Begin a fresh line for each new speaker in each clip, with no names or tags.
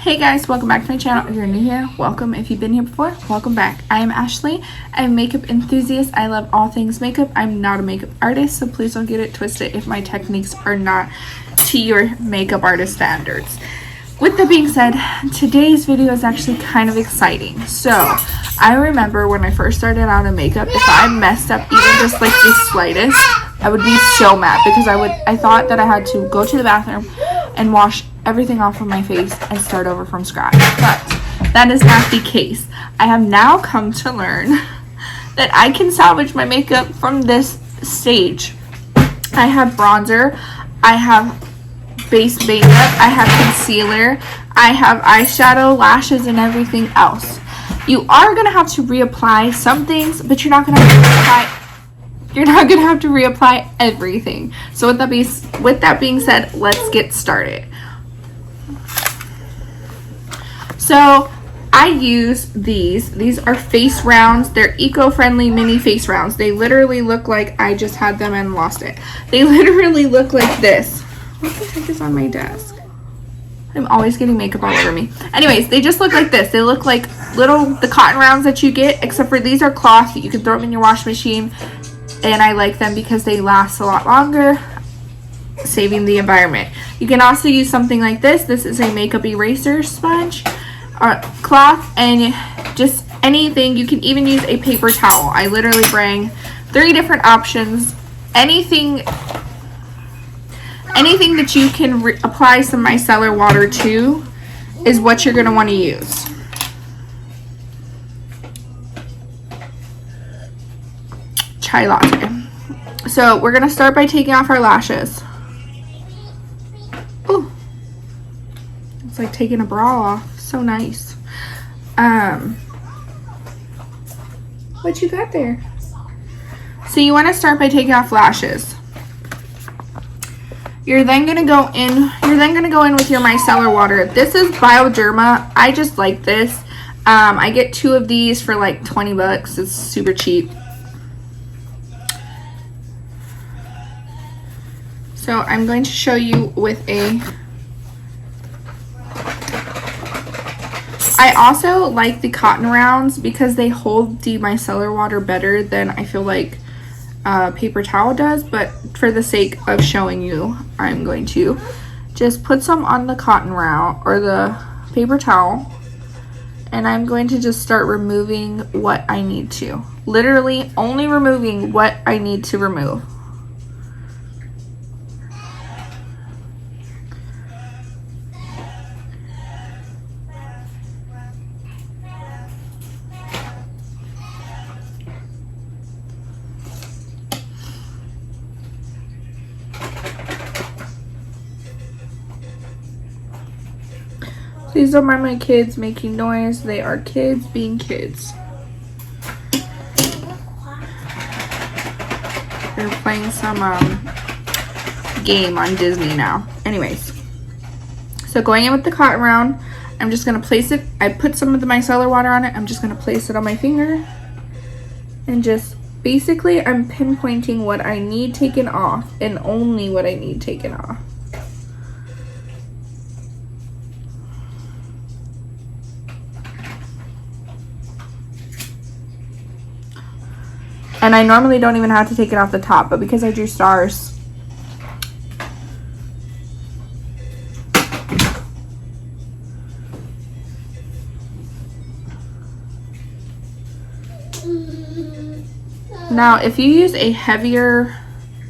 Hey guys, welcome back to my channel. If you're new here, welcome. If you've been here before, welcome back. I am Ashley. I'm a makeup enthusiast. I love all things makeup. I'm not a makeup artist, so please don't get it twisted if my techniques are not to your makeup artist standards. With that being said, today's video is actually kind of exciting. So, I remember when I first started out in makeup, if I messed up even just like the slightest, I would be so mad because I thought that I had to go to the bathroom and wash everything off of my face and start over from scratch. But that is not the case. I have now come to learn that I can salvage my makeup from this stage. I have bronzer, I have base makeup, I have concealer, I have eyeshadow, lashes, and everything else. You are gonna have to reapply some things, but you're not gonna have to reapply everything. So with that being said, let's get started. So I use these are face rounds. They're eco-friendly mini face rounds. They literally look like I just had them and lost it. They literally look like this. What the heck is on my desk? I'm always getting makeup all over me. Anyways, they just look like this. They look like the cotton rounds that you get, except for these are cloth. You can throw them in your washing machine, and I like them because they last a lot longer, saving the environment. You can also use something like this. This is a makeup eraser sponge or cloth, and just anything. You can even use a paper towel. I literally bring 3 different options. Anything that you can apply some micellar water to is what you're going to want to use. Chai latte. So we're going to start by taking off our lashes. Ooh. It's like taking a bra off. So nice. What you got there? So you want to start by taking off lashes. You're then gonna go in with your micellar water. This is Bioderma. I just like this. I get 2 of these for like 20 bucks. It's super cheap. So I'm going to show you with I also like the cotton rounds because they hold the micellar water better than I feel like paper towel does, but for the sake of showing you, I'm going to just put some on the cotton round or the paper towel, and I'm going to just start removing what I need to. Literally only removing what I need to remove. Please don't mind my kids making noise. They are kids being kids. They're playing some game on Disney now. Anyways, so going in with the cotton round, I'm just going to place it. I put some of the micellar water on it. I'm just going to place it on my finger. And just basically I'm pinpointing what I need taken off and only what I need taken off. And I normally don't even have to take it off the top, but because I drew stars, now if you use a heavier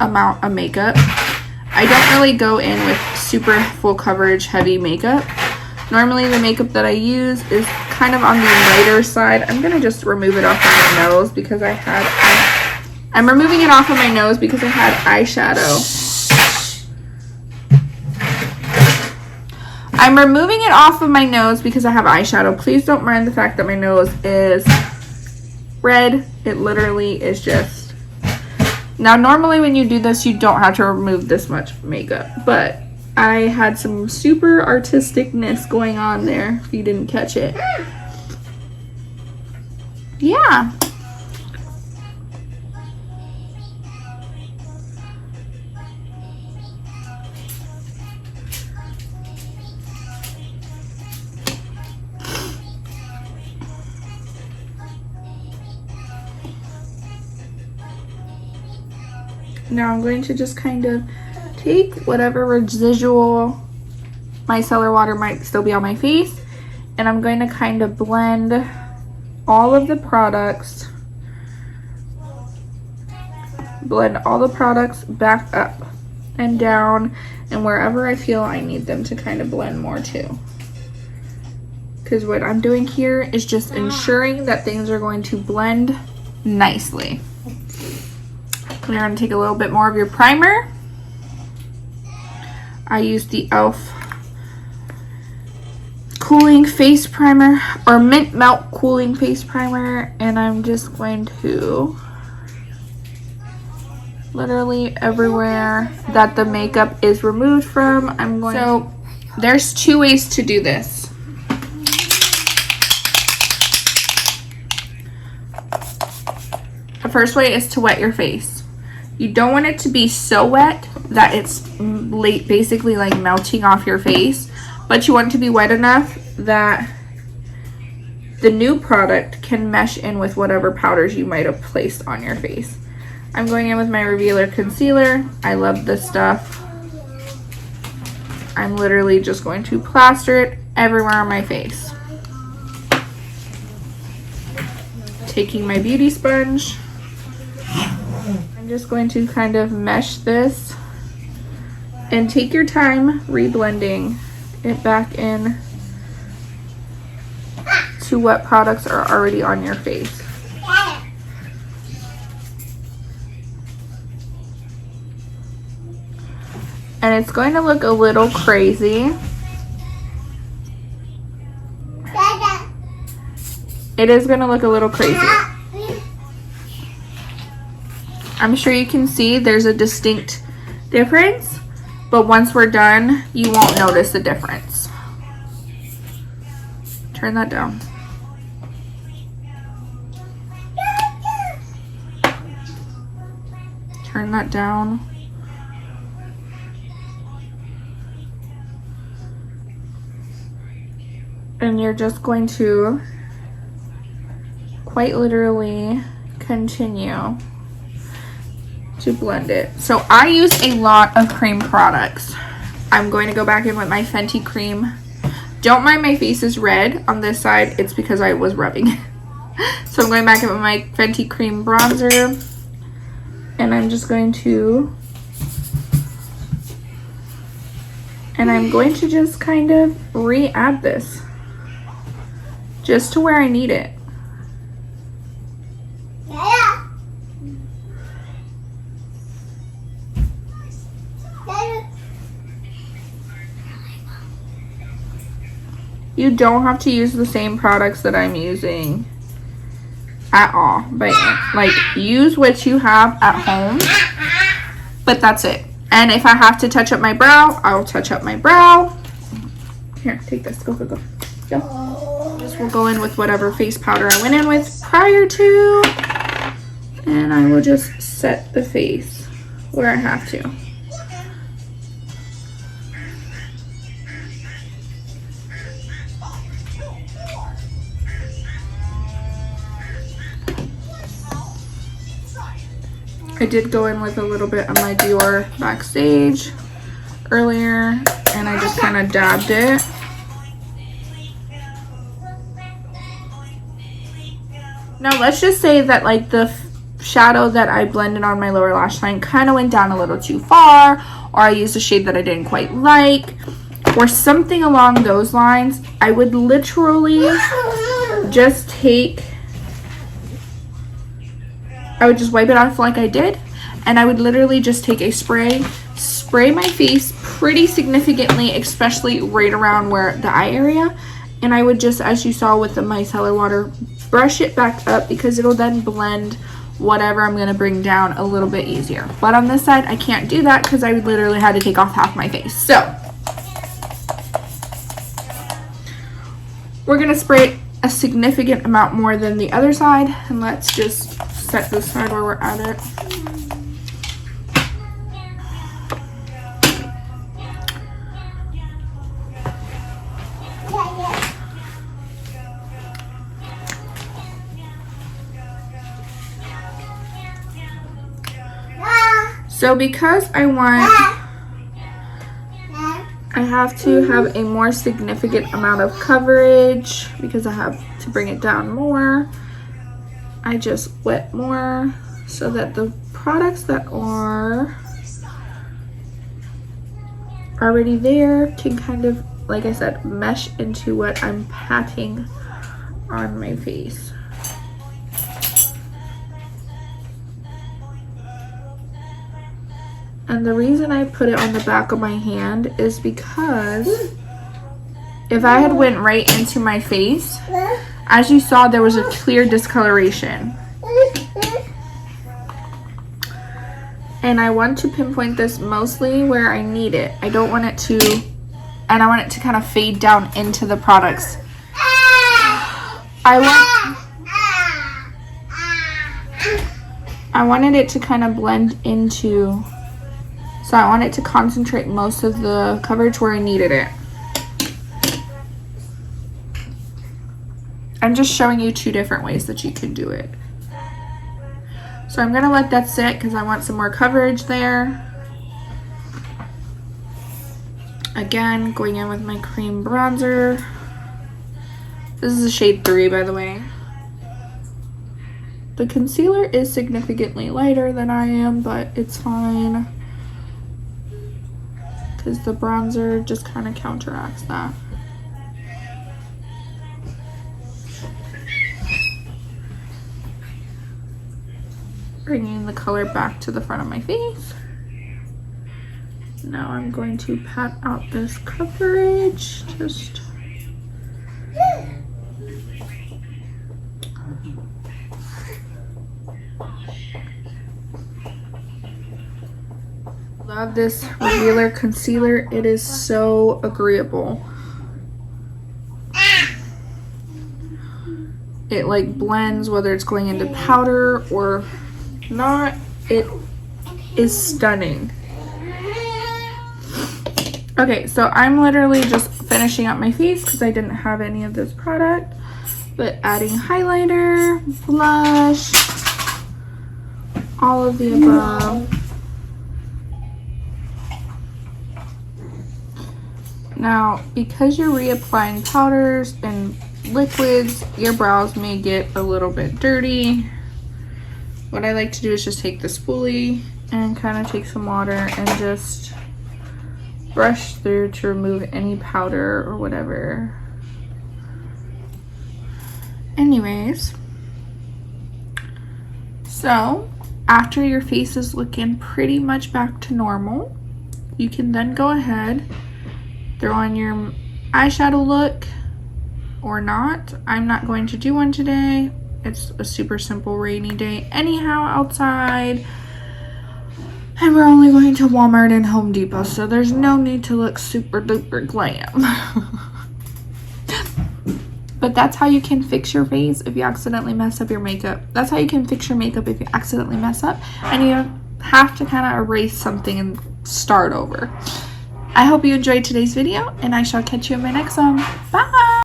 amount of makeup, I don't really go in with super full coverage heavy makeup. Normally the makeup that I use is kind of on the lighter side. I'm gonna just remove it off of my nose because I'm removing it off of my nose because I had eyeshadow. I'm removing it off of my nose because I have eyeshadow. Please don't mind the fact that my nose is red. It literally is just. Now normally when you do this, you don't have to remove this much makeup, but I had some super artisticness going on there, if you didn't catch it. Yeah. Now I'm going to just kind of take whatever residual micellar water might still be on my face, and I'm going to kind of blend all of the products, back up and down and wherever I feel I need them to kind of blend more too. Because what I'm doing here is just ensuring that things are going to blend nicely. We're going to take a little bit more of your primer. I use the e.l.f. Cooling Face Primer, or Mint Melt Cooling Face Primer, and I'm just going to literally everywhere that the makeup is removed from, I'm going to... There's two ways to do this. The first way is to wet your face. You don't want it to be so wet that it's basically like melting off your face, but you want it to be wet enough that the new product can mesh in with whatever powders you might have placed on your face. I'm going in with my Revealer Concealer. I love this stuff. I'm literally just going to plaster it everywhere on my face. Taking my beauty sponge, I'm just going to kind of mesh this, and take your time reblending it back in to what products are already on your face. And it's going to look a little crazy. It is going to look a little crazy. I'm sure you can see there's a distinct difference, but once we're done, you won't notice the difference. Turn that down. Turn that down. And you're just going to quite literally continue to blend it. So I use a lot of cream products. I'm going to go back in with my Fenty cream. Don't mind my face is red on this side. It's because I was rubbing it. So I'm going back in with my Fenty cream bronzer. And I'm just going to... And I'm going to just kind of re-add this. Just to where I need it. You don't have to use the same products that I'm using at all, but like use what you have at home, but that's it. And if I have to touch up my brow, I'll touch up my brow. Here, take this. Go. Just will go in with whatever face powder I went in with prior to, and I will just set the face where I have to. I did go in with a little bit of my Dior Backstage earlier, and I just kind of dabbed it. Now let's just say that like the shadow that I blended on my lower lash line kind of went down a little too far, or I used a shade that I didn't quite like, or something along those lines. I would literally just I would just wipe it off like I did, and I would literally just take a spray my face pretty significantly, especially right around where the eye area, and I would just, as you saw with the micellar water, brush it back up because it'll then blend whatever I'm going to bring down a little bit easier. But on this side, I can't do that because I literally had to take off half my face. So we're going to spray a significant amount more than the other side, and let's just set this side where we're at it. So because I have to have a more significant amount of coverage because I have to bring it down more. I just wet more so that the products that are already there can kind of, like I said, mesh into what I'm patting on my face. And the reason I put it on the back of my hand is because if I had went right into my face, as you saw, there was a clear discoloration. And I want to pinpoint this mostly where I need it. I don't want it to, and I want it to kind of fade down into the products. I wanted it to kind of blend into, so I want it to concentrate most of the coverage where I needed it. I'm just showing you two different ways that you can do it. So I'm gonna let that sit because I want some more coverage there. Again, going in with my cream bronzer. This is a shade 3, by the way. The concealer is significantly lighter than I am, but it's fine because the bronzer just kind of counteracts that. Bringing the color back to the front of my face. Now I'm going to pat out this coverage. Just love this revealer concealer. It is so agreeable. It like blends whether it's going into powder or not. It is stunning. Okay, so I'm literally just finishing up my face because I didn't have any of this product, but adding highlighter, blush, all of the above. Now, because you're reapplying powders and liquids, your brows may get a little bit dirty. What I like to do is just take the spoolie and kind of take some water and just brush through to remove any powder or whatever. Anyways, so after your face is looking pretty much back to normal, you can then go ahead, throw on your eyeshadow look or not. I'm not going to do one today. It's a super simple rainy day anyhow outside. And we're only going to Walmart and Home Depot, so there's no need to look super duper glam. But that's how you can fix your face if you accidentally mess up your makeup. That's how you can fix your makeup if you accidentally mess up and you have to kind of erase something and start over. I hope you enjoyed today's video, and I shall catch you in my next one. Bye!